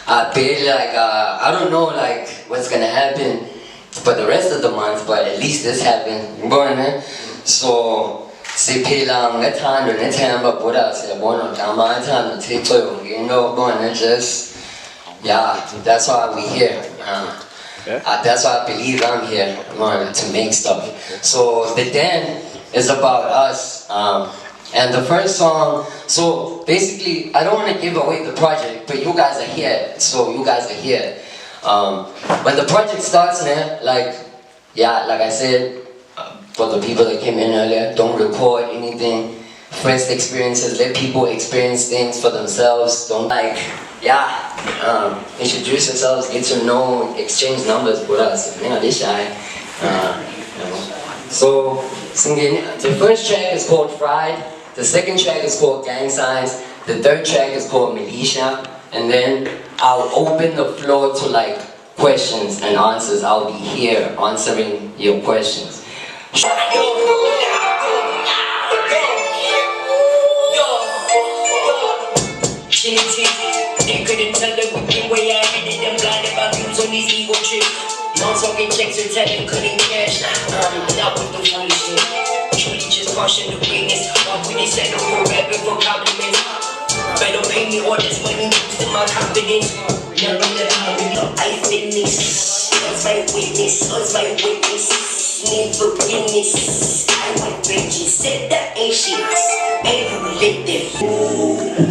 I feel like I don't know like what's gonna happen for the rest of the month, but at least this happened. So siphila ngethando nethemba buda siyabona gama ethando Thixo ngento just yeah, that's why we here. That's why I believe I'm here to make stuff. So the Den is about us. And the first song, so basically, I don't want to give away the project, but you guys are here, so you guys are here. When the project starts, man, like I said, for the people that came in earlier, don't record anything. First experiences, let people experience things for themselves. Don't introduce yourselves, get to know, exchange numbers with us. You know, this shy. So, singing, the first track is called Fried. The second track is called Gang Signs. The third track is called Militia. And then I'll open the floor to like questions and answers. I'll be here answering your questions. They couldn't tell the wicked way I headed them blinded by views on these ego trips. No talking checks and telling couldn't cash. Not with the foolishness. Truly just caution the weakness. Why would they settle for rapping for compliments? Better pay me all this money, boosting my confidence. Never let I fitness. What's my witness? What's my witness? Need forgiveness. I want riches. Said that ain't shit. Ain't who lit them.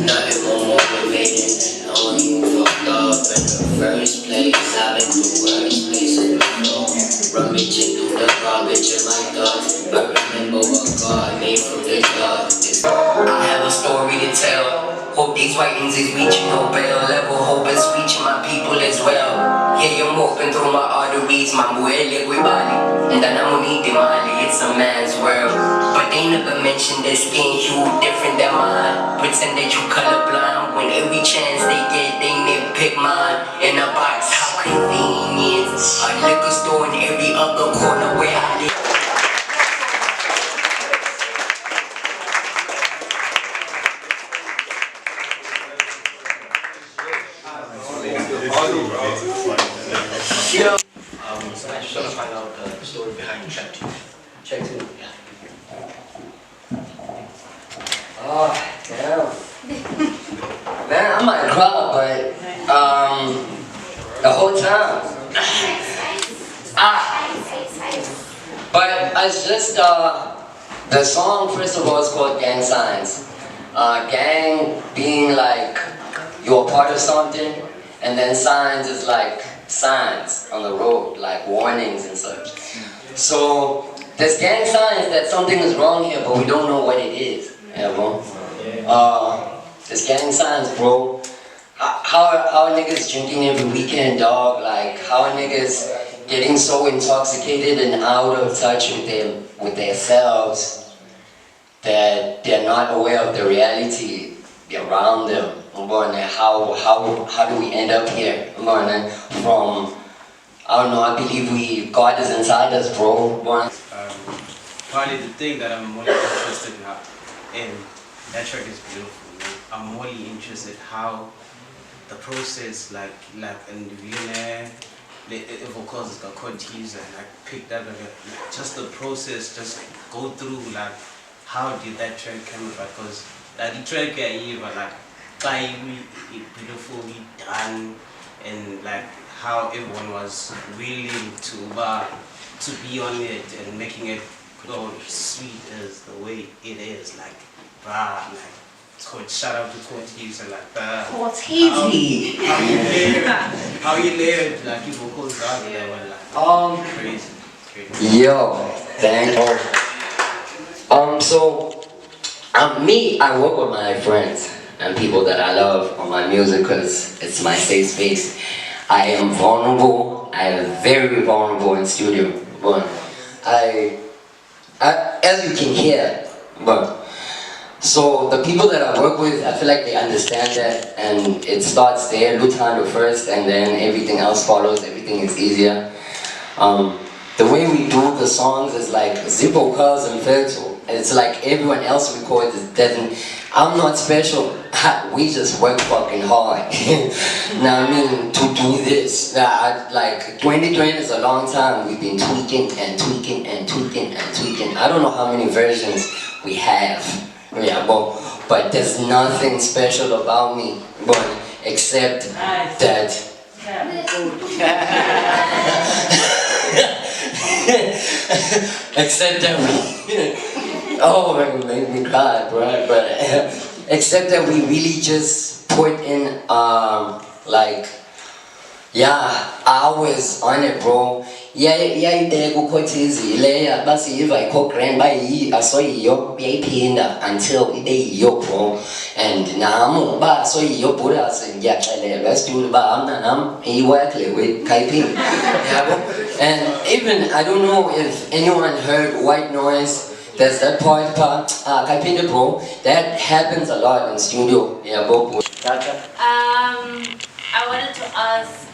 Nothing more motivating than knowing you fucked up in the first place. I've been the worst places before. Rummaging through the garbage in my thoughts. I remember what God made from the darkness. I have a story to tell. Hope these writings is reaching Nobel level. Hope it's reaching my people as well. Yeah, you're moving through my arteries. My muele guibali. And then I'm gonna need Mali. It's a man's world. But they never mentioned their skin hue different than mine. Pretend that you colorblind. When every chance they get, they nitpick mine. In a box, how convenient. A liquor store in every other corner where I live. So I just want to find out the story behind track 2. Track 2, yeah. Oh, damn. Man, I might cry, but the whole time. But it's just the song, first of all, is called Gang Signs. Gang being like you're a part of something, and then signs is like signs on the road, like warnings and such. So there's gang signs that something is wrong here, but we don't know what it is. Yeah, bro. There's gang signs, bro. How are niggas drinking every weekend, dog? Like how are niggas getting so intoxicated and out of touch with themselves that they're not aware of the reality around them. How do we end up here? From, I don't know, I believe God is inside us, bro. Probably the thing that I'm more interested in, that track is beautiful. I'm more interested how the process, like in the Vienna, the vocals got conteas and like picked up, just the process, just go through like how did that track come about? Because the track like beautifully done, and like how everyone was willing to be on it and making it sweet as the way it is, like shout out to Cortez and like how you layered like your vocals out there were like crazy. Yo, thank you. So me, I work with my friends and people that I love on my music because it's my safe space. I am vulnerable. I am very vulnerable in studio, but I as you can hear, but so the people that I work with, I feel like they understand that, and it starts there, Lutando first, and then everything else follows. Everything is easier. The way we do the songs is like Zippo, Cuz, and Ferto. It's like everyone else records, it doesn't. I'm not special. we just work fucking hard. Now I mean, to do this, like 2020 is a long time. We've been tweaking and tweaking and tweaking and tweaking. I don't know how many versions we have. Yeah, but there's nothing special about me, but except that. Except that we, oh man, make me cry, bro. But except that we really just put in like, yeah, hours on it, bro. Yeah, kukhotizi leya basi yiva ikho grand bayi asoyiyo uyayiphinda until ibe yiyo, bro. And nami ba asoyiyo bura ngiyaxelelwa studio ba amna nam iwork le with kaiphi. And even I don't know if anyone heard white noise. There's that part, kaiphi, bro. That happens a lot in studio. Yeah, bro. I wanted to ask,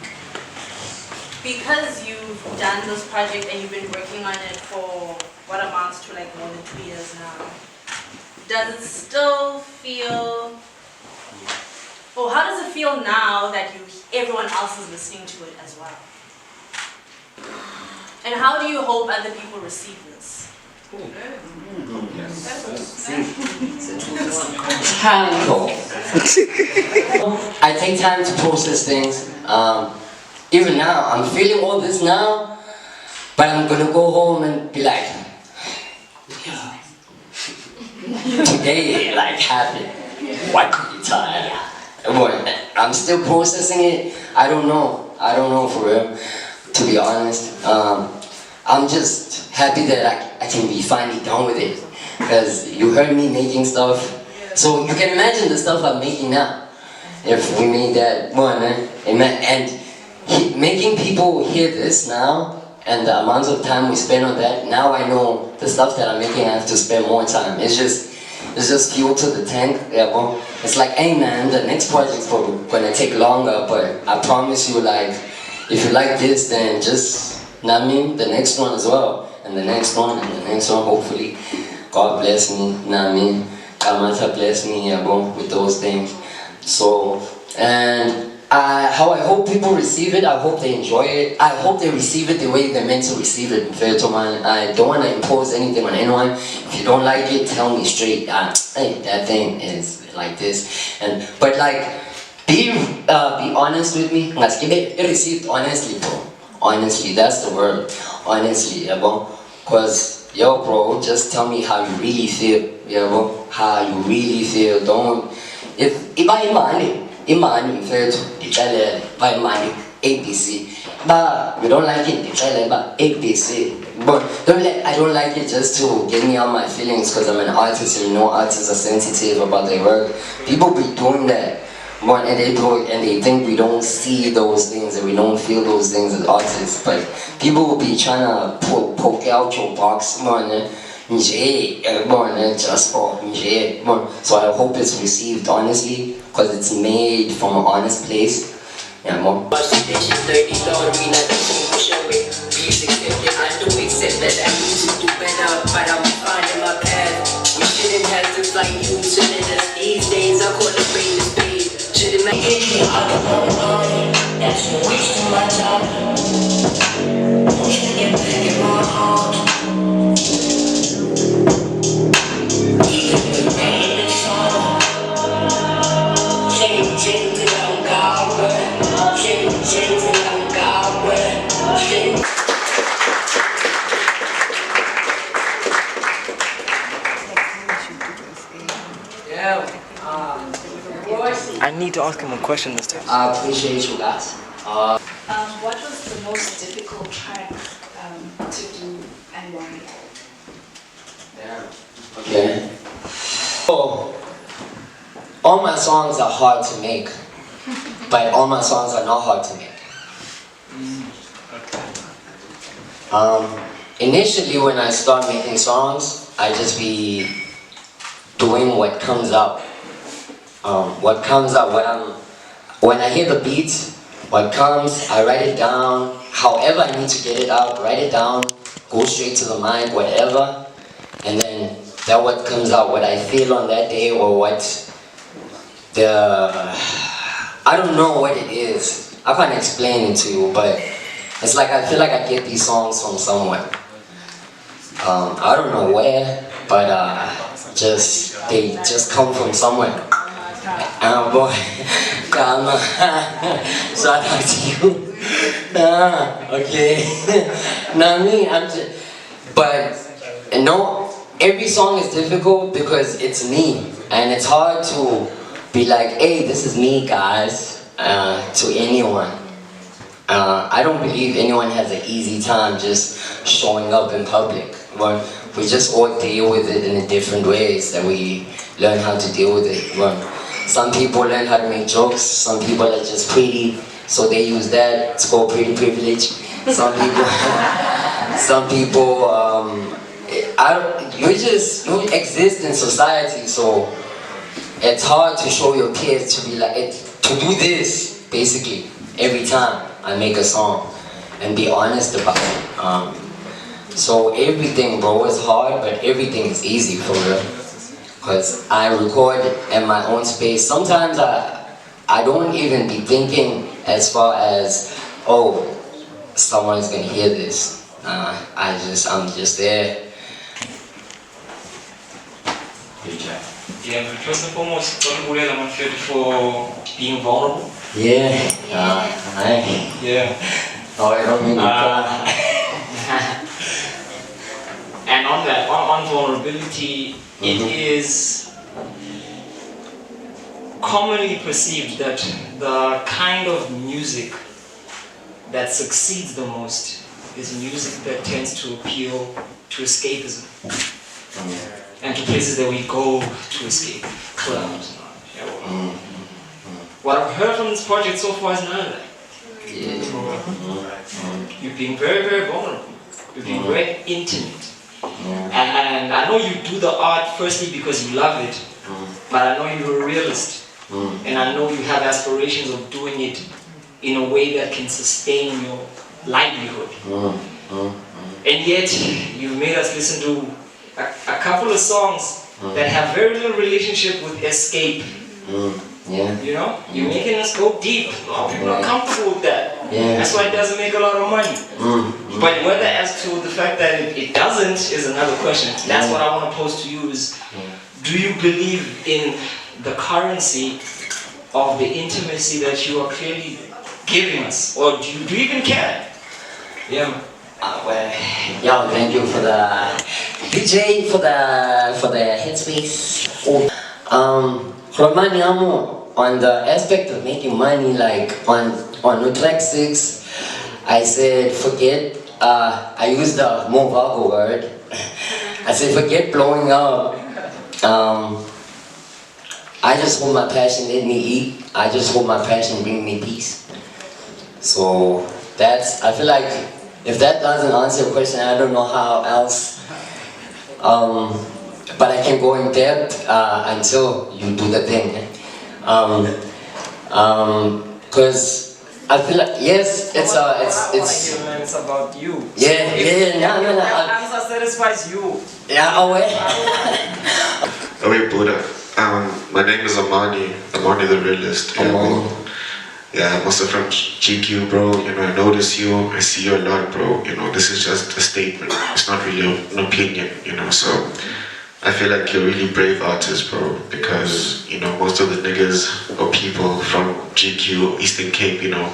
because you've done this project and you've been working on it for what amounts to like more than 2 years now, does it still feel, or how does it feel now that everyone else is listening to it as well? And how do you hope other people receive this? I take time to process things. Even now, I'm feeling all this now, but I'm gonna go home and be like, today, like, happened. What did you tell? I'm still processing it. I don't know for real, to be honest. I'm just happy that I can be finally done with it. Because you heard me making stuff. So you can imagine the stuff I'm making now. If we made that one, and making people hear this now, and the amount of time we spend on that, now I know the stuff that I'm making I have to spend more time. It's just fuel to the tank. Yeah, well, it's like, hey man, the next project's probably gonna take longer, but I promise you, like, if you like this, then just, not me, the next one as well, and the next one, and the next one, hopefully. God bless me, not me. Kamata bless me, yeah, bro, with those things. So, and how I hope people receive it, I hope they enjoy it. I hope they receive it the way they're meant to receive it. I don't want to impose anything on anyone. If you don't like it, tell me straight. Hey, that thing is like this. But like, be honest with me. It received honestly, bro. Honestly, that's the word. Honestly, yeah, bro. Cause yo, bro, just tell me how you really feel. Yeah, bro. How you really feel. Don't. If imani mfethu ixelele ba imani ABC, ba you don't like it ixelele ba ABC, but I don't like it just to get me out my feelings because I'm an artist and you know artists are sensitive about their work. People be doing that, but and they think we don't see those things and we don't feel those things as artists, but people will be trying to poke out your box, man. Just for so I hope it's received honestly because it's made from an honest place. Yeah, more. I need to ask him a question this time. I appreciate you guys. What was the most difficult track to do and why? Yeah. Okay. Oh, all my songs are hard to make, but all my songs are not hard to make. Initially, when I start making songs, I just be doing what comes out. When I hear the beats, what comes, I write it down. However I need to get it out, write it down, go straight to the mic, whatever, and then that what comes out, what I feel on that day, or what I don't know what it is. I can't explain it to you, but it's like I feel like I get these songs from somewhere. I don't know where, but they just come from somewhere. Boy, shout out to you. Okay. Not me. I'm just, but no, every song is difficult because it's me, and it's hard to be like, hey, this is me, guys, to anyone. I don't believe anyone has an easy time just showing up in public. But we just all deal with it in different ways that we learn how to deal with it. But some people learn how to make jokes. Some people are just pretty, so they use that. It's called pretty privilege. Some people, you exist in society, so it's hard to show your kids to be like to do this basically every time I make a song and be honest about it. So everything, bro, is hard, but everything is easy for real. Cause I record in my own space. Sometimes I don't even be thinking as far as, oh, someone's gonna hear this. I'm just there. Good job. Yeah, but first and foremost, Dr. I'm afraid for being vulnerable. Yeah. Yeah. Oh, I don't mean to cry. And on that, on vulnerability, it is commonly perceived that the kind of music that succeeds the most is music that tends to appeal to escapism. And to places that we go to escape, clubs. What I've heard from this project so far is none of that. You're being very, very vulnerable. You're being very intimate. And I know you do the art firstly because you love it, but I know you're a realist. And I know you have aspirations of doing it in a way that can sustain your livelihood. And yet, you've made us listen to a couple of songs that have very little relationship with escape. You know? You're making us go deep. A lot of people are comfortable with that. That's why it doesn't make a lot of money. But whether as to the fact that it doesn't is another question. That's what I want to pose to you is, do you believe in the currency of the intimacy that you are clearly giving us? Or do you even care? Yeah. Well, yo, thank you for the DJ for the headspace. Romani amo on the aspect of making money, like on track 6, I said forget. I used the more vulgar word. I said forget blowing up. I just hope my passion let me eat. I just hope my passion bring me peace. So I feel like if that doesn't answer your question, I don't know how else. But I can go in depth until you do the thing. Cause I feel like yes, it's about you. Yeah, no. Answer satisfies you. Yeah, away. Away, Buddha. My name is Amani the realist. Yeah, I'm also from GQ, bro. You know, I notice you, I see you a lot, bro. You know, this is just a statement. It's not really an opinion, you know, so I feel like you're a really brave artist, bro, because, you know, most of the niggas or people from GQ, Eastern Cape, you know,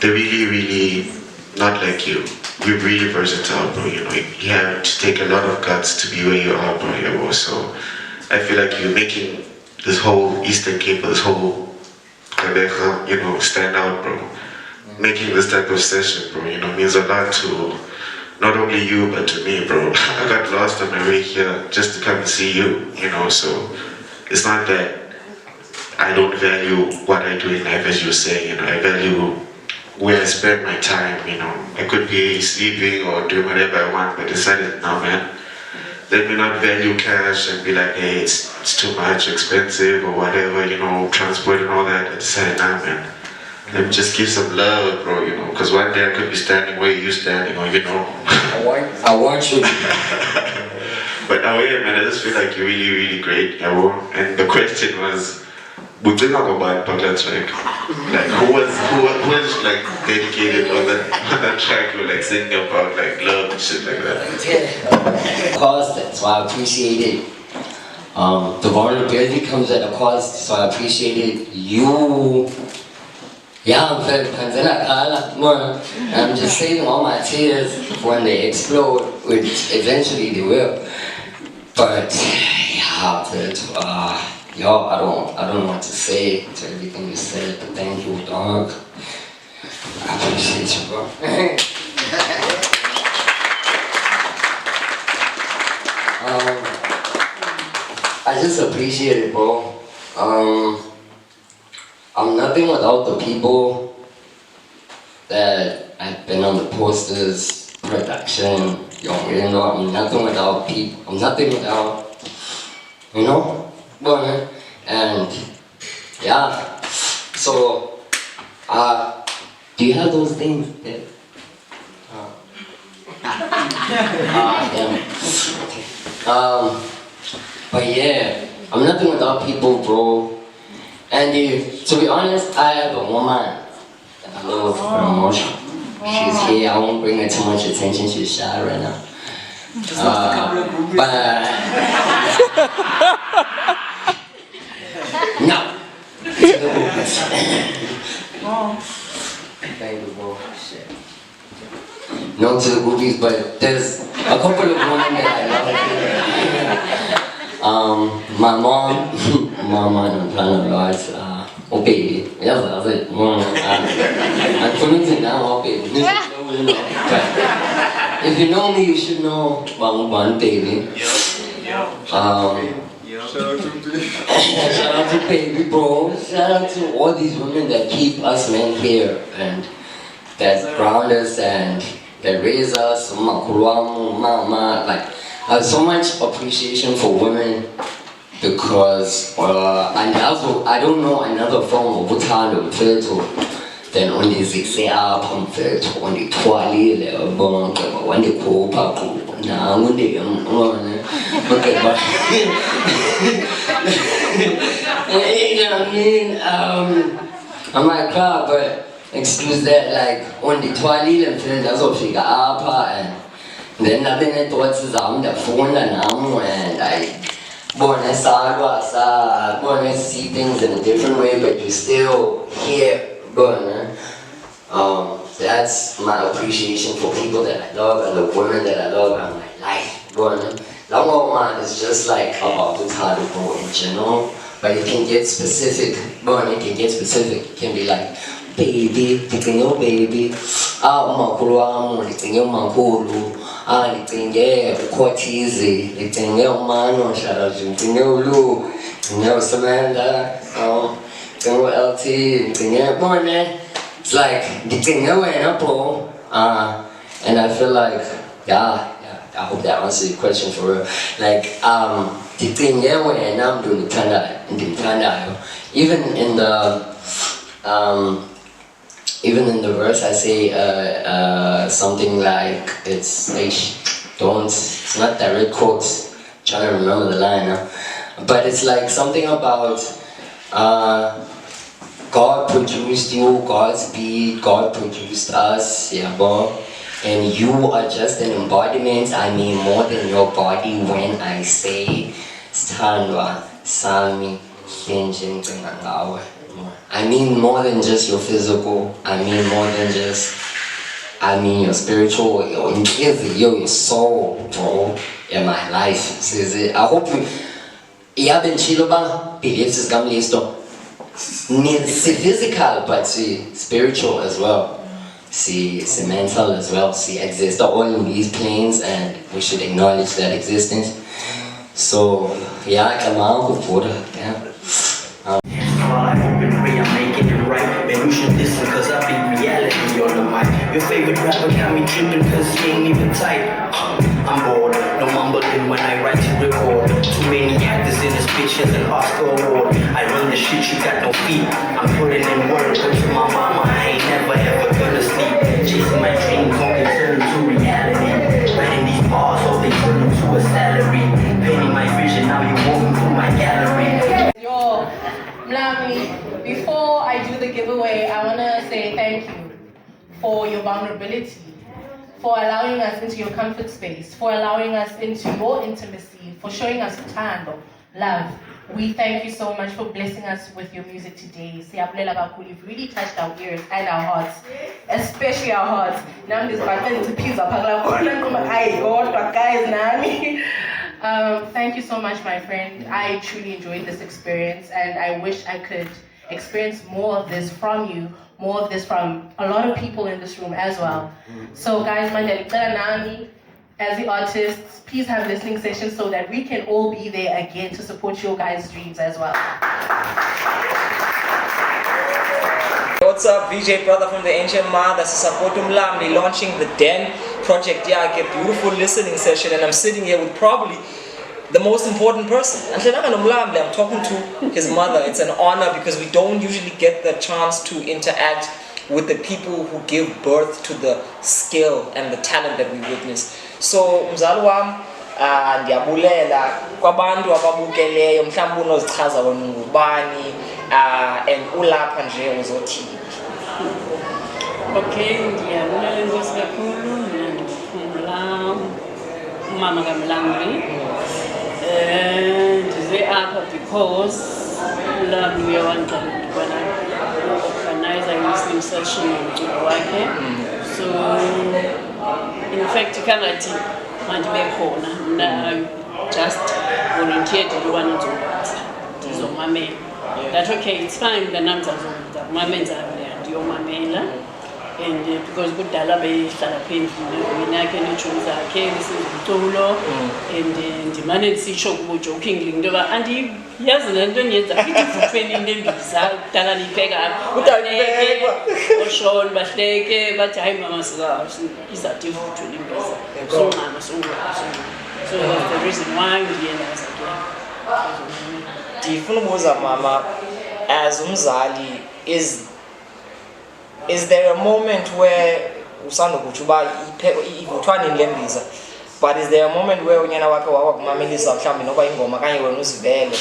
they're really, really not like you. You're really versatile, bro, you know. You have to take a lot of guts to be where you are, bro, yeah, bro. So I feel like you're making this whole Eastern Cape, this whole you know, stand out, bro. Making this type of session, bro, you know, means a lot to not only you, but to me, bro. I got lost on my way here just to come and see you, you know, so it's not that I don't value what I do in life, as you're saying, you know, I value where I spend my time, you know. I could be sleeping or doing whatever I want, but decided, no, man, let me not value cash and be like, hey, it's too much, expensive or whatever, you know, transport and all that. I decided, nah, man, let me just give some love, bro, you know, because one day I could be standing where you're standing, or, you know. I want you. But now, yeah, man, I just feel like you're really, really great, yeah, bro. And the question was, we think about buying Pagla track. Like who was like dedicated on that track? We're like singing about like love and shit like that. Of course, so I appreciate it. The vulnerability comes at a cost, so I appreciate it. I'm very I'm just saving all my tears when they explode, which eventually they will. But I don't know what to say to everything you said, but thank you, dog. I appreciate you, bro. I just appreciate it, bro. I'm nothing without the people that have been on the posters, production, I'm nothing without people. I'm nothing without, and yeah. So, do you have those things? Yeah. Damn. Okay. But yeah, I'm nothing without people, bro. And to be honest, I have a woman that I love very much. She's here. I won't bring her too much attention. She's shy right now. No. Thank you, bro. Shit. No to the groupies, but there's a couple of women that I love. My mom, I'm planning to oh baby, yes, I said, I'm coming now, oh baby. But if you know me, you should know one baby. Shout out to baby, bro. Shout out to all these women that keep us men here and that ground us and that raise us. Mama, like I have so much appreciation for women. Because and also I don't know another form of uthando mfethu than ondizisa apha mfethu ondithwalile bonke wandikhupha kubo nangu ndiyambona okay but you know what I mean I might cry but excuse that like ondithwalile mfethu azofika apha and then I've been thoughts zam ndafunda nam and I born see things in a different way, but you still here, that's my appreciation for people that I love and the women that I love in my life, That woman is just like about the title, bro, in general, but it can get specific, it can be like, baby, baby, umakulu umakhulu, ngicenge ukhothizi, ngicenge umano, ngicenge ulu, ngicenge uSamanda, ngicenge uLT, ngicenge it's like ngicenge wena, bro, and I feel like I hope that answers your question for real. Like ngicenge wena mntu ndimthandayo. Even in the verse, I say something like it's not direct quotes. I'm trying to remember the line now, but it's like something about God produced you, God's beat, God produced us, and you are just an embodiment. I mean more than your body when I say Standwa, Sami, Shinjin, Ngawe. I mean more than just your physical, I mean more than just, your spiritual, your soul, bro, in my life. I hope you have been chiloba, beliefs is gam listo. See physical, but see spiritual as well. See mental as well. See exist all in these planes and we should acknowledge that existence. So, come on, I hope and pray I'm making it right. Man, you should listen cause I be reality on the mic. Your favorite rapper got me tripping cause he ain't even tight. I'm bored, no mumbling when I write to record. Too many actors in this bitch as an Oscar award. I run the shit, you got no feet. I'm putting in work, but to my mama I ain't never ever gonna sleep. Chasing my dreams, hope they turn to reality. Writing these bars, hope they turn to a salary. Painting my vision, now you walking through my gallery. Yo, Mlamli, way, I want to say thank you for your vulnerability, for allowing us into your comfort space, for allowing us into your intimacy, for showing us tando, love. We thank you so much for blessing us with your music today. Siyabulela kakhulu. You've really touched our ears and our hearts, especially our hearts. Now this button to pizza guys nami. Thank you so much, my friend. I truly enjoyed this experience, and I wish I could experience more of this from you, more of this from a lot of people in this room as well. So guys, nami, as the artists, please have listening sessions so that we can all be there again to support your guys' dreams as well. What's up, VJ brother from the Ancient Ma, that's a support Mlamli launching the Den project. Yeah, I get beautiful listening session, and I'm sitting here with probably the most important person. I'm talking to his mother. It's an honor because we don't usually get the chance to interact with the people who give birth to the skill and the talent that we witness. So mzali wami ndiyabulela kwabantu ababukeleyo mhlawumbe unozichaza wena ngubani and ulapha nje uzothini. Okay, ndiyabulela inkosi kakhulu, mina ndiphumla umama kaMlamli. Ndize apha because Mlamli uyawandixelela ukubana organizer listening session nomculo wakhe. So in fact kangathi mandibe khona mna just volunteered ukubana ndizomamela. That's okay, it's fine, mntanam ndizomamela ndiyomamela. And because kudala behlala phendlini yakhe neetshomi zakhe besizumculo and ndimane ndisitsho kubo jokingly into yoba andiyazi le nto endiyenza ithi ivuthweni into embiza kudala niyipheka oshoni bahleke bathi hayi mama izawuthi ivuthweni imbiza songxama songxama. So that's the reason why ndiyendaza ke. Ndifuna ubuza mama, as umzali, is there a moment where usanokuthi uba ivuthwa nini le mbiza, but is there a moment where unyana wakhe wakumamelisa mhlawumbi noba ingoma kanye wena uzivele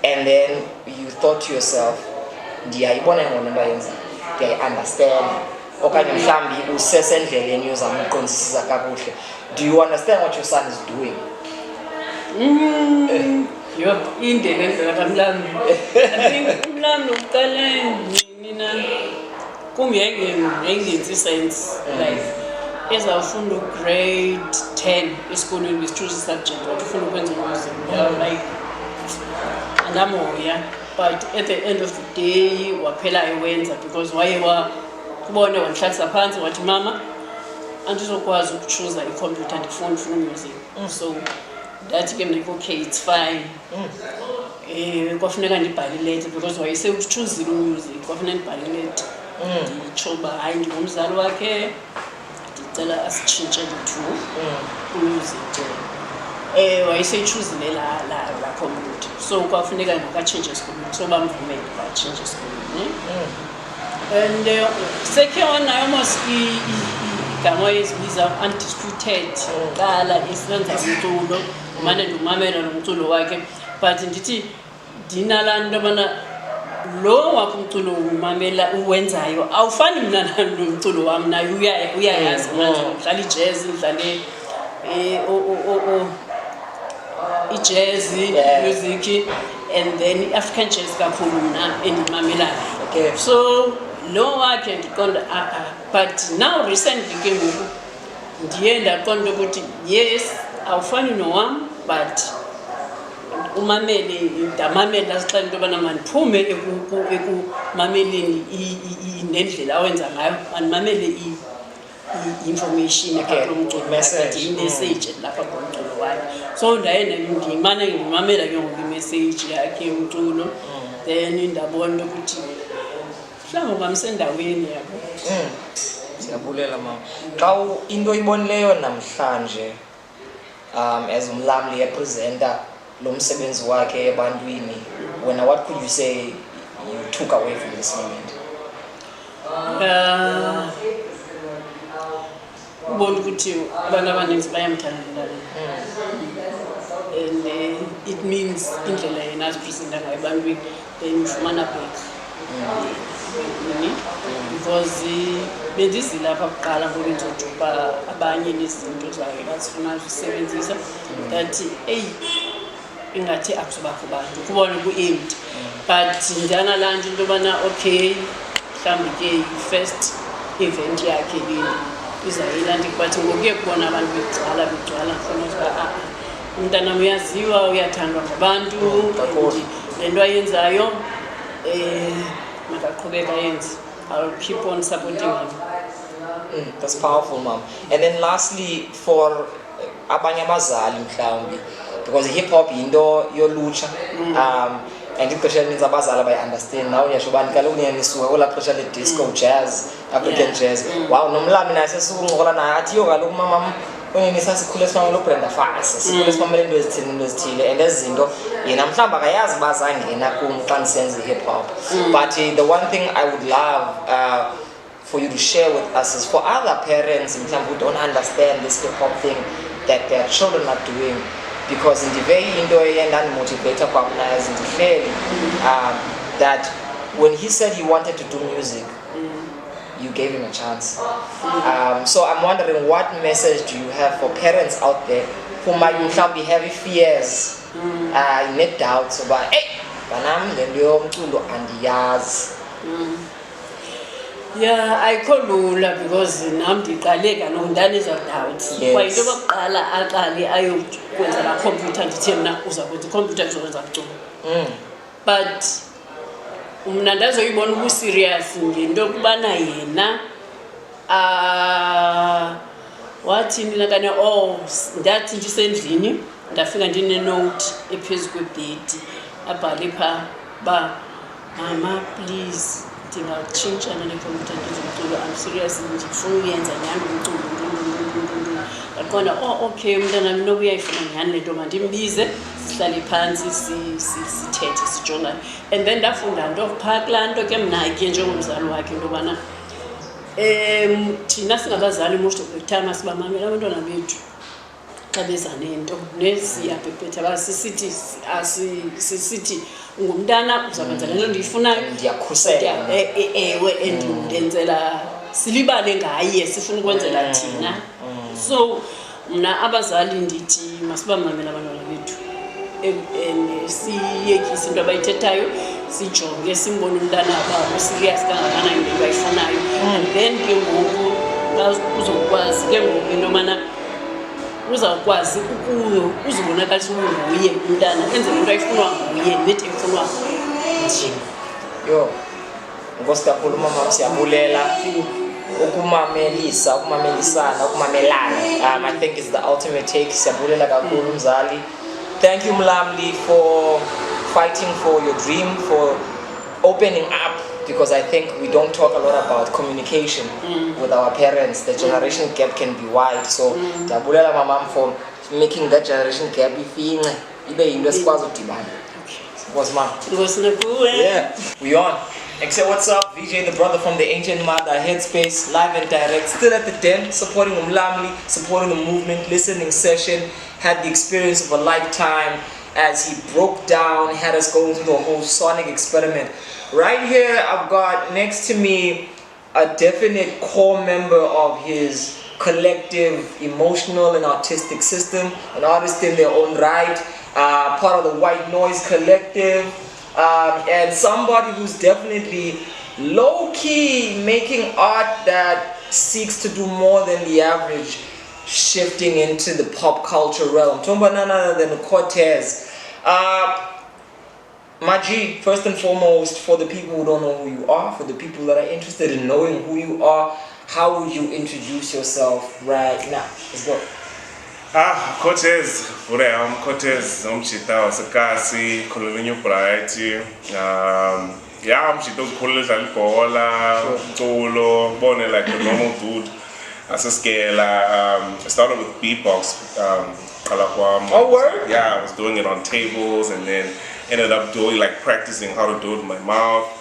and then you thought to yourself ndiyayibona ingona into ayenzayo, ndiyayi-understand, okanye mhlawumbi usesendleleni yozama uqondisisa kakuhle? Do you understand what your son is doing? Yho, indlela endlela kaMlamli. I think uMlamli uqale mina kum yayingenzi sense, like ezawufunda grade 10 esikolweni besichoose subject wathi ufuna ukwenza music, like andamoya, but at the end of the day waphela ewenza because waye kubona wanhlalisa phansi wathi mama andizokwazi ukuchoose ikhompyutha ndifuna music. So ndathi ke mna okay, it's fine. Kwafuneka ndibhale ileta because wayese ukuchuzile umusic, kwafuneka ndibhale ileta nditsho uba hayi ndingumzali wakhe ndicela asitshintshele to umusic. Wayeseyitshuzile la computer, so kwafuneka ndakatshintshe esikolweni, so bamvumele batshintshe esikolweni. And sekhe wanayo almost igama ezibiza undisputed qala isenza umculo mane ndimamela nomculo wakhe, but ndithi ndinalaa nto yobana lo wakho umculo umamela uwenzayo awufani mna nalo mculo wam, naye uyayazi manje udlala ijazz, udlale ijazz music and then i-African jazz kakhulu mna endimamelayo. Okay. So lo wakhe ndiqonda but now recently ke ngoku ndiye ndaqonda ukuthi yes awufani nowam, but umamele ndamamela sixela into yobana mandiphume ekumameleni nendlela awenza ngayo, mandimamele i-information kulo mculo wakhe, imessage lapha kumculo wakhe. So ndaye ndimane ndimamela ke ngoku imessage yakhe umculo, then ndabona into ukuthi mhlawumbi bamsendaweni yabo. Siyabulela mama. Xa into oyibonileyo namhlanje as uMlamli epresenta lo msebenzi wakhe ebantwini, wena what could you say you took away from this moment? Ubona ukuthi abantu abaninzi bayamthandela and it means indlela yena azipresenta ngayo ebantwini then ufumana back. because bendizilapha kuqala ngoku ndizojuba abanye nezinto zayo bazifuna uzisebenzisa that ingathi akuzubakho bantu kubona ku-aimed but ndanalaa nto into yobana okay mhlawumbi ke yi-first event yakhe lena izayilandi but ngokuye kubona abantu begcwala khona uba umntanam uyaziwa uyathandwa ngabantu le nto ayenzayo makaqhubeka yenze. I'll keep on supporting him. That's powerful, Mom. And then lastly, for abanye abazali mhlawumbi, because hip hop yinto yolutsha, and ixesha elininzi abazali bayi-understand nawe uyasho ubani kaloku niyanisuka kwelaa xesha le-disco jazz, African jazz. Wow, noMlamli naye sesukuncokola naye athi yo kaloku mamam unini sasikhule sifamele uBrenda Fassie, sikhule sifamele into ezithile and ezi zinto yena mhlawumbi akayazi uba zangena kum xa ndisenza i-hip hop. But the one thing I would love for you to share with us is for other parents who don't understand this hip hop thing that their children are doing, because in the very into motivator that when he said he wanted to do music, you gave him a chance. So I'm wondering, what message do you have for parents out there who might be having fears, net doubts about, hey, yeah, ayikho lula because nam ndiqale kaloku ndaneza-doubts kwa into yokuqala aqale ayokwenza laa khompyutha ndithe mna uza kwenza ikhompyutha kuzokwenza bucula but mna ndazoyibona ubuserious ngento yokubana yena wathini nakane ndathi ndisendlini ndafika ndinenote ephezu kwebhedi abhale phaa uba mama please ndingatshintshana nekhompyutha ndizomculo, I'm serious ndifuna uyenza nyhani umculo ndaqonda okay umntanam inoba uyayifuna nyhani le nto mandimbize sihlale phantsi sithethe sijongane. And then ndafunda nto phaa kulaa nto ke mna ke njengomzali wakhe into yobana thina singabazali most of the time asibamamela abantwana bethu xa beza nento nesiyabhebhetha uba sisithi ungumntana uzakwenza le nto ndiyifunayo ndiyakhusela ewe and ndenzela silibale ngaye sifuna ukwenzela thina. So mna abazali ndithi masibamamela abantwana bethu and siyekise into abayithethayo sijonge simbone umntana wabo serious kangakanani into ayifunayo and then ke ngoku uzokwazi ke ngoku into yobana uzawukwazi uzibonakalisa nguye umntana enzele into ayifunwa nguye nethi efunwa nje. Yo, Nkosi kakhulu mama, siyabulela ukumamelisana, ukumamelana. I think it's the ultimate take. Siyabulela kakhulu mzali. Thank you Mlamli for fighting for your dream, for opening up, because I think we don't talk a lot about communication with our parents. The generation gap can be wide. So siyabulela mama for making that generation gap ibe yinto esikwazi udibana. Was mom. Yeah, we on. Except what's up, VJ, the brother from the ancient mother, Headspace, live and direct, still at the Den, supporting Mlamli, supporting the movement, listening session, had the experience of a lifetime as he broke down, had us going through the whole sonic experiment. Right here, I've got next to me a definite core member of his collective emotional and artistic system, an artist in their own right, part of the White Noise Collective, and somebody who's definitely low-key making art that seeks to do more than the average, shifting into the pop culture realm. Talking about none other than Cortez. Maji, first and foremost, for the people who don't know who you are, for the people that are interested in knowing who you are, how would you introduce yourself right now? Let's go. Cortez, I'm Cortez, I'm Chita, Sakasi, Colonial Variety. Yeah, I'm Chita, Colonial Alcohola, Tolo, born like a normal dude. As a scale, I started with beatbox. Oh, word? Yeah, I was doing it on tables and then ended up doing practicing how to do it with my mouth.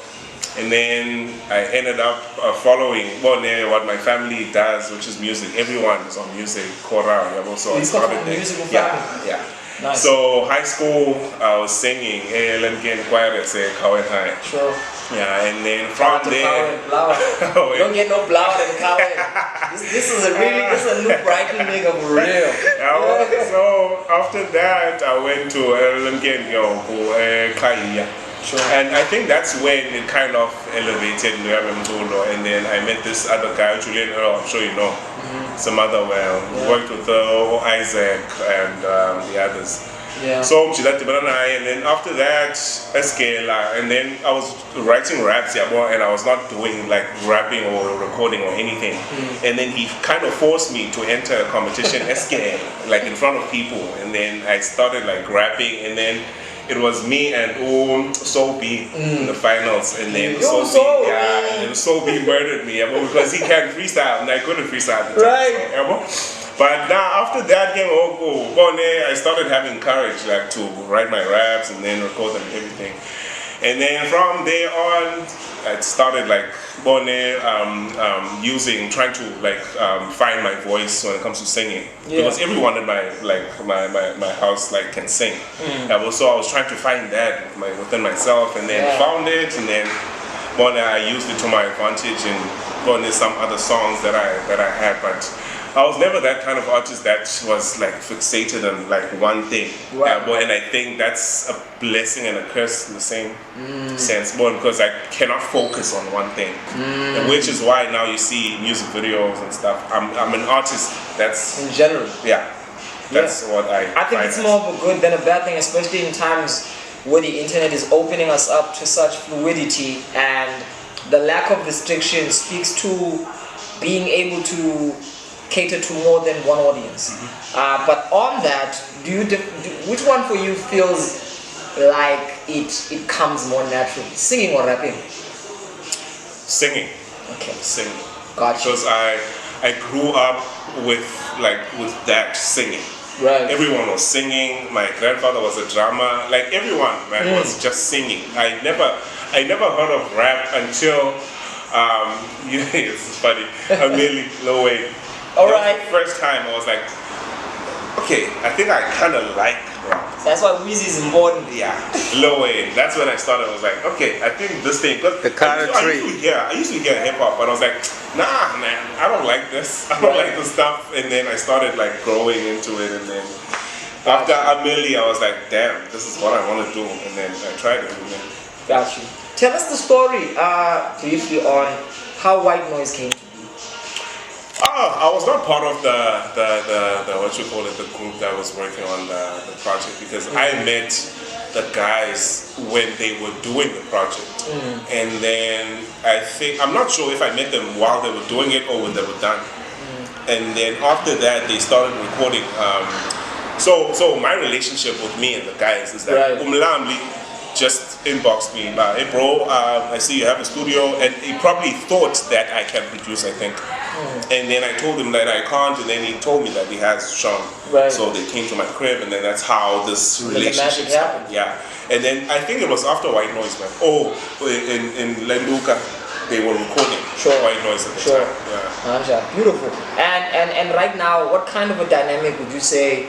And then I ended up following what my family does, which is music. Everyone is on music, Kora. So I started there. Yeah. Nice. So high school, I was singing LMK choir at Kawen High. Sure. Yeah, and then from there, you don't get no blower than Kawen. This is a new Brighton nigga for real. So after that, I went to LMK Kaya. Sure. And I think that's when it kind of elevated Mlamli, and then I met this other guy, Julian Earl, I'm sure you know. Some other worked with Isaac and the others. Yeah. So and then after that, SKLA, and then I was writing raps, and I was not doing like rapping or recording or anything. And then he kind of forced me to enter a competition, SKL, like in front of people. And then I started like rapping, and then it was me and Soapy in the finals, and then Soapy murdered me because he can freestyle and I couldn't freestyle at the time. But now after that game, I started having courage like to write my raps and then record them and everything. And then from there on, I started like trying to find my voice when it comes to singing, because everyone in my house like can sing. So I was trying to find that within myself, and then found it, and then I used it to my advantage, and some other songs that I had, but I was never that kind of artist that was like fixated on like one thing. And I think that's a blessing and a curse in the same sense, because I cannot focus on one thing. And which is why now you see music videos and stuff. I'm an artist that's in general. That's what I think it's more of a good than a bad thing, especially in times where the internet is opening us up to such fluidity, and the lack of restriction speaks to being able to cater to more than one audience. But on that, which one for you feels like it comes more naturally, singing or rapping? Singing. Okay. Singing. Gotcha. Because I grew up with that singing. Right. Everyone was singing. My grandfather was a drummer. Like everyone, was just singing. I never heard of rap until it's funny. Amelie Lowe. Alright. The first time I was like, okay, I think I kind of like rap. That's why Weezy is important. Yeah, Low Wayne. That's when I started. I was like, okay, I think this thing. I used to hear hip hop, but I was like, nah, man, I don't like this. I don't like this stuff. And then I started like growing into it, and then after Amelie, I was like, damn, this is what I want to do. And then I tried it. And then got you. Tell us the story briefly on how White Noise came to be. I was not part of the what you call it, the group that was working on the project, because I met the guys when they were doing the project, and then I'm not sure if I met them while they were doing it or when they were done, and then after that they started recording. So my relationship with me and the guys is that Mlamli just inboxed me, hey bro, I see you have a studio, and he probably thought that I can produce, I think. And then I told him that I can't, and then he told me that he has Sean. So they came to my crib, and then that's how this relationship started. Yeah. And then I think it was after White Noise, man. In Lenduka, they were recording White Noise at the time. Yeah. Beautiful. And right now, what kind of a dynamic would you say?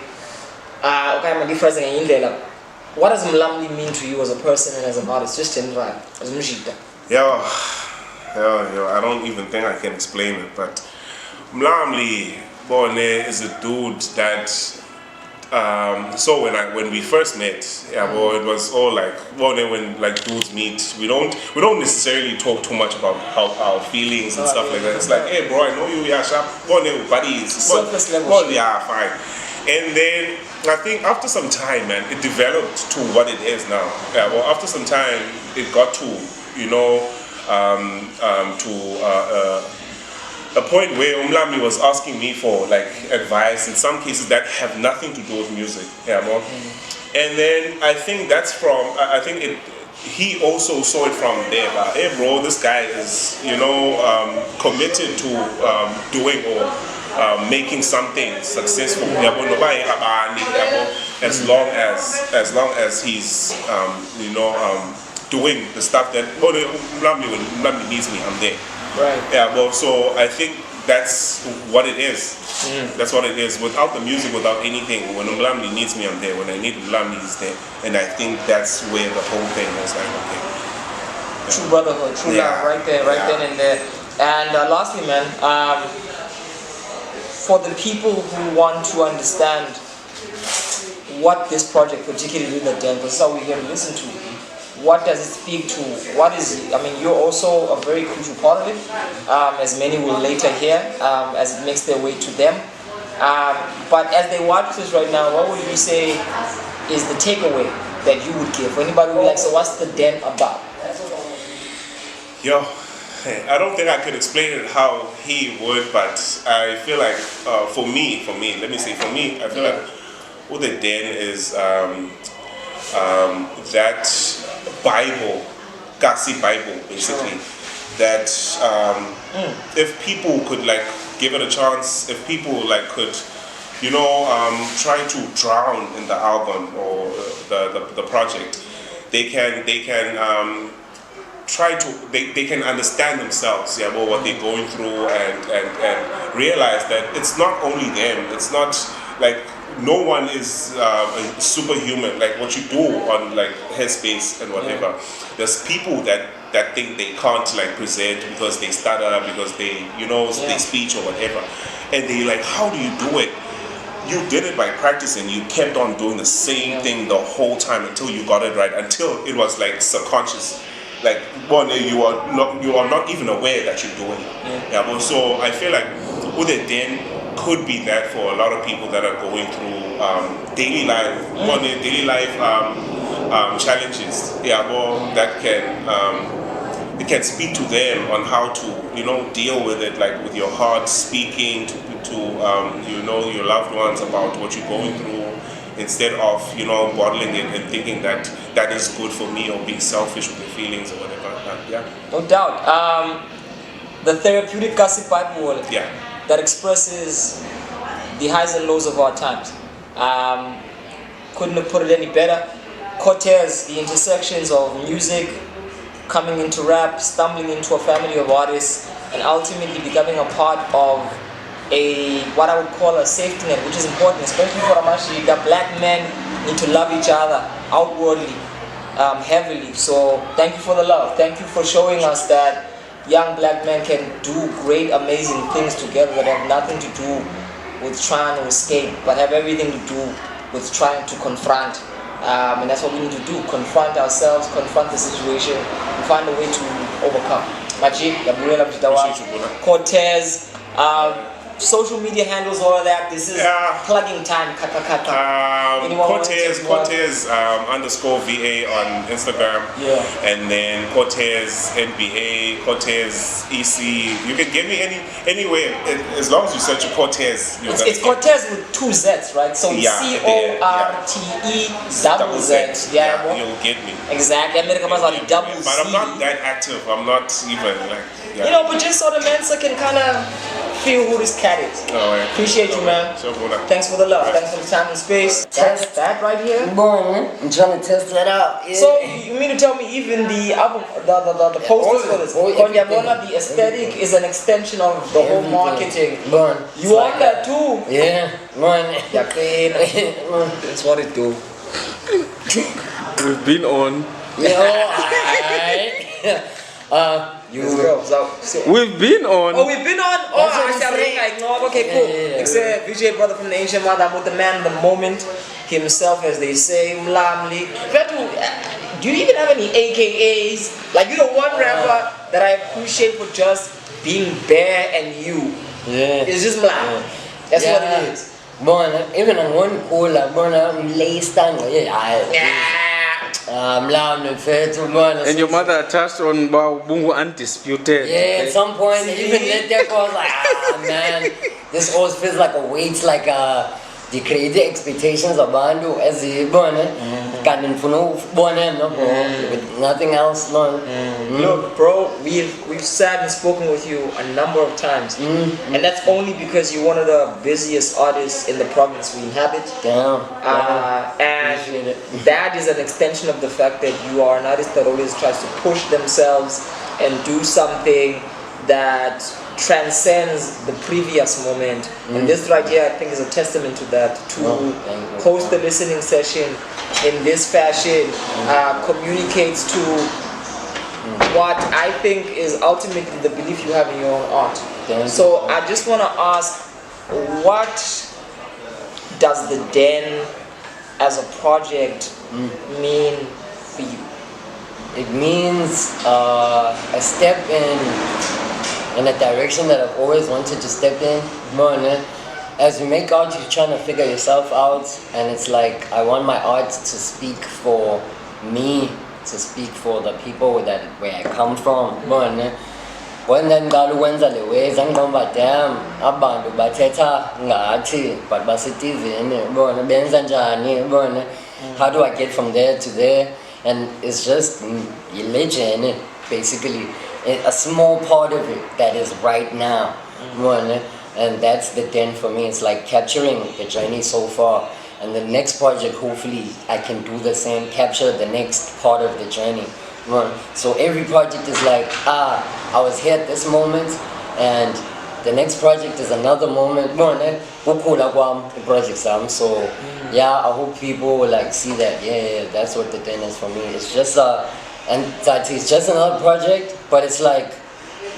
What does Mlamli mean to you as a person and as an artist, just in rap, as Mujita? I don't even think I can explain it, but Mlamli is a dude that. So when we first met, it was all like, when like dudes meet, we don't necessarily talk too much about our feelings and stuff like that. It's like, hey bro, I know you, sharp, buddies, surface level. Fine. And then I think after some time, man, it developed to what it is now. After some time, it got to, a point where Mlamli was asking me for like advice in some cases that have nothing to do with music. And then I think that's from, he also saw it from there. Hey bro, this guy is, committed to doing or making something successful. As long as he's doing the stuff that Mlamli needs me, I'm there. Right. So I think that's what it is. That's what it is. Without the music, without anything, when Mlamli needs me, I'm there. When I need Mlamli, he's there. And I think that's where the whole thing was like, okay. True brotherhood, true love, right there, right then and there. And lastly, man, for the people who want to understand what this project, particularly the Den, this is how we're going to listen to. What does it speak to? What is it? I mean, you're also a very crucial part of it, as many will later hear, as it makes their way to them. But as they watch this right now, what would you say is the takeaway that you would give for anybody who like, so what's the Den about? Yo, I don't think I could explain it how he would, but I feel like for me, let me say for me, I feel like what the Den is that Bible, Kasi Bible, basically. That if people could like give it a chance, if people like could, you know, try to drown in the album or the project, they can try to they can understand themselves, yeah, about what they're going through and realize that it's not only them. It's not like no one is superhuman, like what you do on like Headspace and whatever. There's people that think they can't like present because they stutter, because they, you know, they speech or whatever, and they like, how do you do it? You did it by practicing. You kept on doing the same thing the whole time until you got it right, until it was like subconscious. Like one day you are not even aware that you're doing it. Yeah, but so I feel like with it then could be that for a lot of people that are going through daily life, challenges. Yeah, well, that can it can speak to them on how to, you know, deal with it, like with your heart speaking to you know, your loved ones about what you're going through, instead of, you know, bottling it and thinking that that is good for me, or being selfish with your feelings or whatever. No doubt. The therapeutic Kasi Bible that expresses the highs and lows of our times. Couldn't have put it any better. Cortez, the intersections of music, coming into rap, stumbling into a family of artists, and ultimately becoming a part of what I would call a safety net, which is important, especially for Amashi, that black men need to love each other outwardly, heavily. So thank you for the love. Thank you for showing us that young black men can do great, amazing things together that have nothing to do with trying to escape, but have everything to do with trying to confront. And that's what we need to do, confront ourselves, confront the situation, and find a way to overcome. Majid, Gabriela Mjitawa, Cortez, social media handles, all of that. This is plugging time. Cortez underscore VA on Instagram. And then Cortez NBA, Cortez EC. You can get me anywhere as long as you search Cortez. It's Cortez with 2 Z's, right? So CORTEZZ. Yeah, you'll get me. Exactly. America has a double Z. But I'm not that active. I'm not even like. You know, but just so the Mensa can kind of feel who this cat is. Appreciate you, man. Thanks for the love. Thanks for the time and space. That's that right here. Boom, I'm trying to test that out. So you mean to tell me even the album, the posters for this, the aesthetic is an extension of the whole marketing. You want that too? Yeah, man. That's what it do. We've been on. We've been on. Oh, we've been on. Oh, okay, cool. Except VJ brother from the Ancient Mother, I'm with the man, the moment himself, as they say, Mlamli. Do you even have any AKAs? Like, you know, one rapper that I appreciate for just being bare and you. It's just Mlamli. That's what it is. Even on one cooler, I'm laced on. And your mother touched on Bungu Undisputed. Yeah, at some point, even let that go, I was like, man, this always feels like a weight, like the crazy expectations of Bandu as the born, with nothing else, man. Look, bro, we've sat and spoken with you a number of times, and that's only because you're one of the busiest artists in the province we inhabit. And that is an extension of the fact that you are an artist that always tries to push themselves and do something that transcends the previous moment. And this right here, I think, is a testament to that. To host the listening session in this fashion communicates to what I think is ultimately the belief you have in your own art. So I just want to ask, what does the Den as a project mean for you? It means a step in a direction that I've always wanted to step in. As you make art, you're trying to figure yourself out, and it's like I want my art to speak for me, to speak for the people where I come from. When then wenza le ways angqomba damn abantu bathetha ngathi but basithivini bona benza njani bona, how do I get from there to there? And it's just religion, basically a small part of it that is right now. And that's the Den for me. It's like capturing the journey so far, and the next project, hopefully I can do the same, capture the next part of the journey. So every project is like, I was here at this moment, and the next project is another moment. So yeah, I hope people will like see that. Yeah, that's what the Den is for me. It's just and that is just another project, but it's like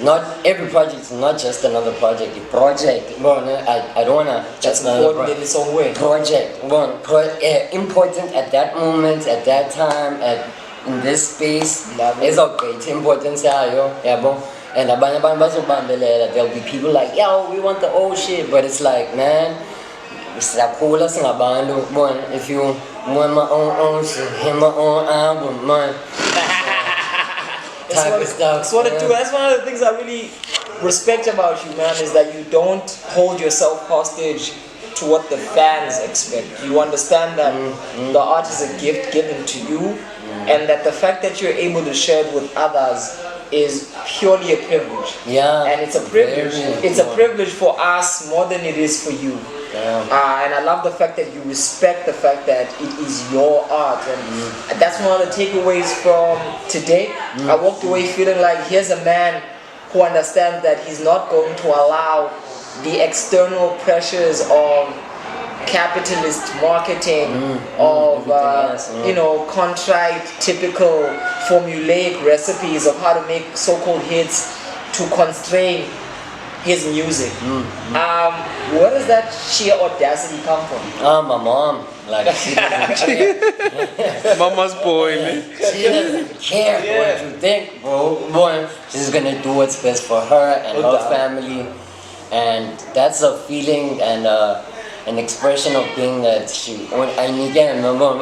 not every project is not just another project. I don't wanna just important in its own way. Project important at that moment, at that time, in this space. It's okay. It's important. And there'll be people like, yo, we want the old shit, but it's like, man, if you want my own shit, hear my own album, man. That's one of the things I really respect about you, man, is that you don't hold yourself hostage to what the fans expect. You understand that the art is a gift given to you, and that the fact that you're able to share it with others is purely a privilege. Yeah. And it's a privilege. It's a privilege for us more than it is for you. And I love the fact that you respect the fact that it is your art, and that's one of the takeaways from today. I walked away feeling like here's a man who understands that he's not going to allow the external pressures of capitalist marketing, of contrite, typical formulaic recipes of how to make so-called hits to constrain his music. Where does that sheer audacity come from? My mom, like she doesn't care. Mama's boy, man. She doesn't care what you think, bro. She's gonna do what's best for her and her family, and that's a feeling and an expression of being that I remember,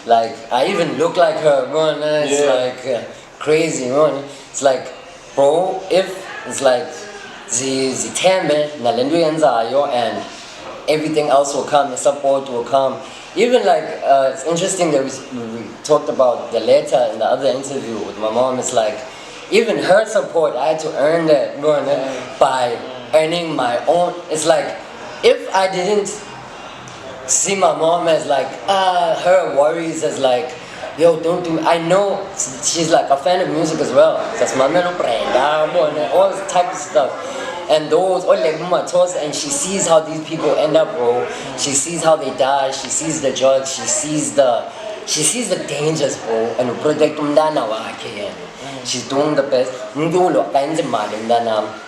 like I even look like her, bro. It's like crazy, bro. It's like, bro, if it's like zithembe nalento yenzayo, and everything else will come, the support will come. Even like it's interesting that we talked about the letter in the other interview with my mom. It's like even her support, I had to earn that, bro, by earning my own. It's like if I didn't see my mom as like her worries as like, yo, don't do. I know she's like a fan of music as well. That's my man, all this type of stuff. And those, and she sees how these people end up, bro. She sees how they die. She sees the drugs. She sees the dangers, bro. And protect umntana wakhe. She's doing the best.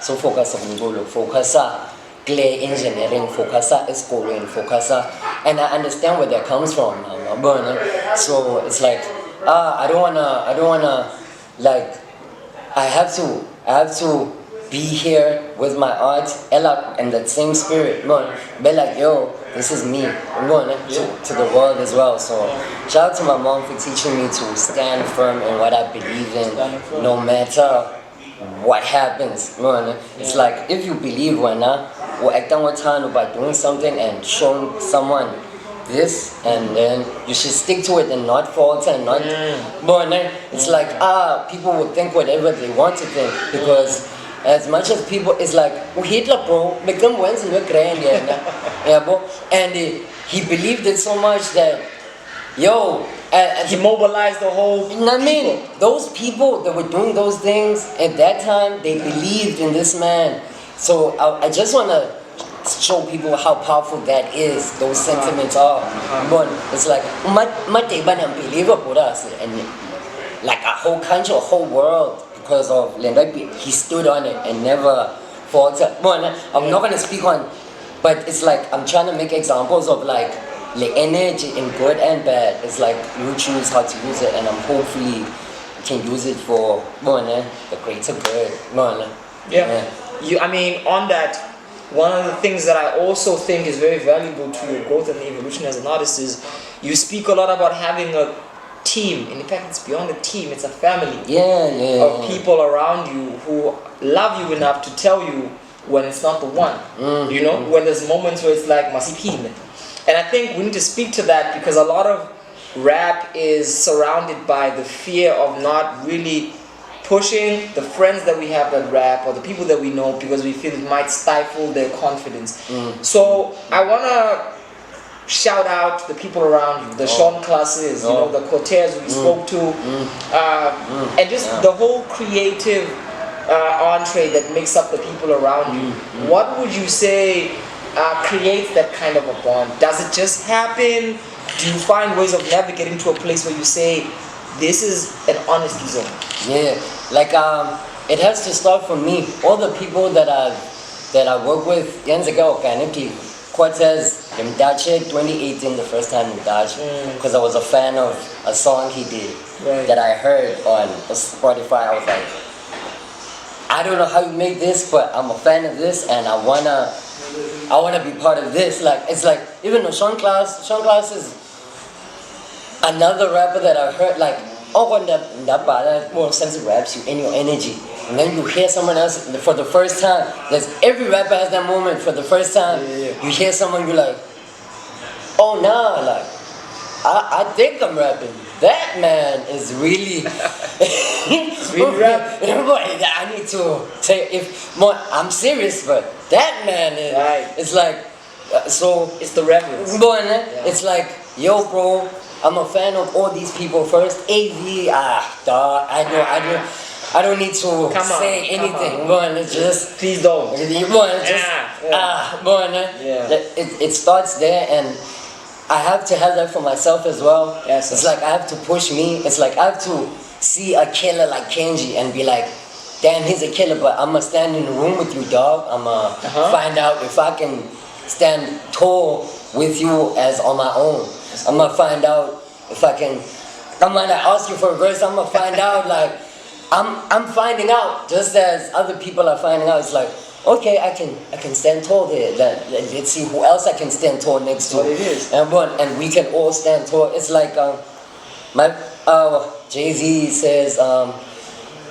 So focus on umculo, focus clear engineering, focus schooling, focus. And I understand where that comes from. So it's like, I don't wanna, like, I have to be here with my art, Ella, in that same spirit, be like, yo, this is me, to the world as well. So shout out to my mom for teaching me to stand firm in what I believe in, no matter what happens. It's like, if you believe by doing something and showing someone this, and then you should stick to it and not falter and not. It's like, people will think whatever they want to think, because as much as people, it's like Hitler, bro, become once in the grand, bro, and he believed it so much that, yo, He mobilized the whole. I mean, those people that were doing those things at that time, they believed in this man. So I just want to show people how powerful that is. Those sentiments are. But it's like, unbelievable, and like a whole country, a whole world, because of he stood on it and never faltered. I'm not going to speak on, but it's like I'm trying to make examples of like the energy in good and bad. It's like you choose how to use it, and I'm hopefully can use it for the greater good. I mean, on that, one of the things that I also think is very valuable to your growth and evolution as an artist is you speak a lot about having a team. And in fact, it's beyond a team, it's a family of people around you who love you enough to tell you when it's not the one. You know, when there's moments where it's like masipine. And I think we need to speak to that because a lot of rap is surrounded by the fear of not really pushing the friends that we have that rap or the people that we know because we feel it might stifle their confidence. So I want to shout out the people around you, the Sean classes, you know, the Cortez we spoke to, and just the whole creative entree that makes up the people around you. What would you say creates that kind of a bond? Does it just happen? Do you find ways of navigating to a place where you say, this is an honesty zone? Yeah, like it has to start from me. All the people that I work with, organically. Cortez, in THA 2018, the first time in THA, because I was a fan of a song he did that I heard on Spotify. I was like, I don't know how you made this, but I'm a fan of this, and I wanna be part of this. Like it's like even though Sean Class is another rapper that I heard like more sense of raps you in your energy. And then you hear someone else for the first time. Every rapper has that moment for the first time. You hear someone, you're like, oh nah, like I think I'm rapping. That man is really rap. I need to say I'm serious, but that man is it's like so it's the reverence. It's like, yo bro, I'm a fan of all these people first. AV, I don't need to say anything. It's just please don't. It starts there, and I have to have that for myself as well. It's like I have to push me. It's like I have to see a killer like Kenji and be like, damn, he's a killer, but I'ma stand in the room with you, dog. I'ma find out if I can stand tall with you as on my own. I'm gonna find out if I can. I'm gonna ask you for a verse. I'm gonna find out like I'm finding out just as other people are finding out. It's like, okay, I can stand tall there. Let's see who else I can stand tall next to. And we can all stand tall. It's like Jay-Z says,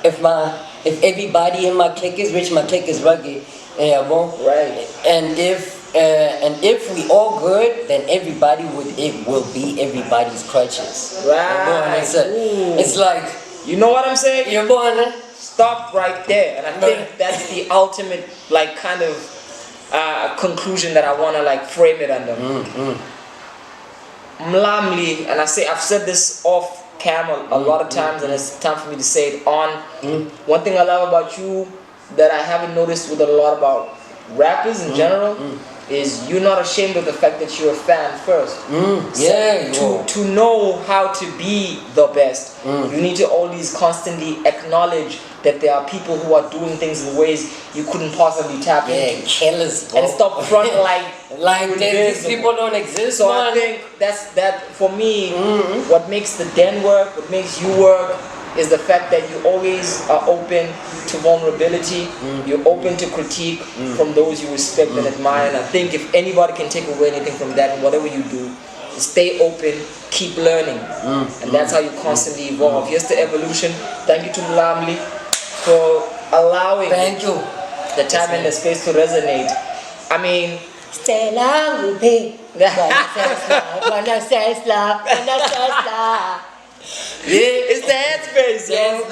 if everybody in my clique is rich, my clique is rugged. And if we all good, then everybody will be everybody's crutches. It's like, you know what I'm saying? You're born. Stop right there, and I think that's the ultimate like kind of conclusion that I want to like frame it under. Mlamli, and I've said this off camera a lot of times, and it's time for me to say it on. One thing I love about you that I haven't noticed with a lot about rappers in general is you're not ashamed of the fact that you're a fan first. To know how to be the best, you need to always constantly acknowledge that there are people who are doing things in ways you couldn't possibly tap into. Killers, and stop front like these people don't exist. So I think that's that for me. What makes the Den work, what makes you work, is the fact that you always are open to vulnerability, you're open to critique from those you respect and admire. And I think if anybody can take away anything from that, whatever you do, stay open, keep learning, and that's how you constantly evolve. Here's the evolution. Thank you to Mlamli for allowing the time and the space to resonate. I mean, stay long with me. It's the headspace, yo.